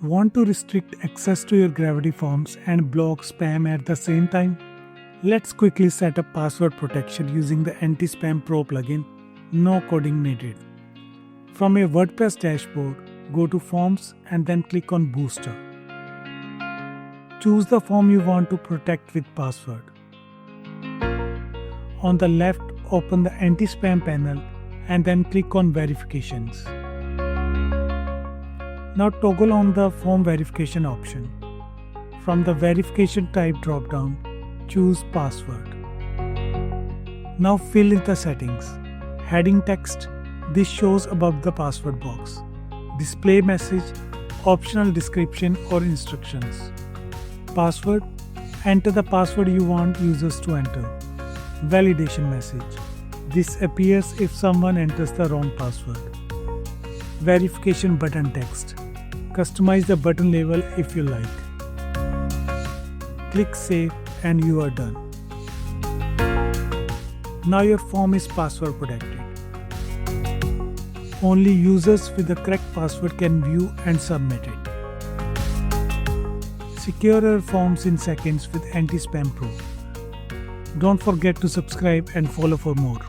Want to restrict access to your Gravity forms and block spam at the same time? Let's quickly set up password protection using the Anti-Spam Pro plugin. No coding needed. From your WordPress dashboard, go to Forms and then click on Booster. Choose the form you want to protect with password. On the left, open the Anti-Spam panel and then click on Verifications. Now toggle on the form verification option. From the verification type drop-down, choose password. Now fill in the settings. Heading text, this shows above the password box. Display message, optional description or instructions. Password, enter the password you want users to enter. Validation message, this appears if someone enters the wrong password. Verification button text, customize the button label if you like. Click Save and you are done. Now your form is password protected. Only users with the correct password can view and submit it. Secure your forms in seconds with Anti-Spam Pro. Don't forget to subscribe and follow for more.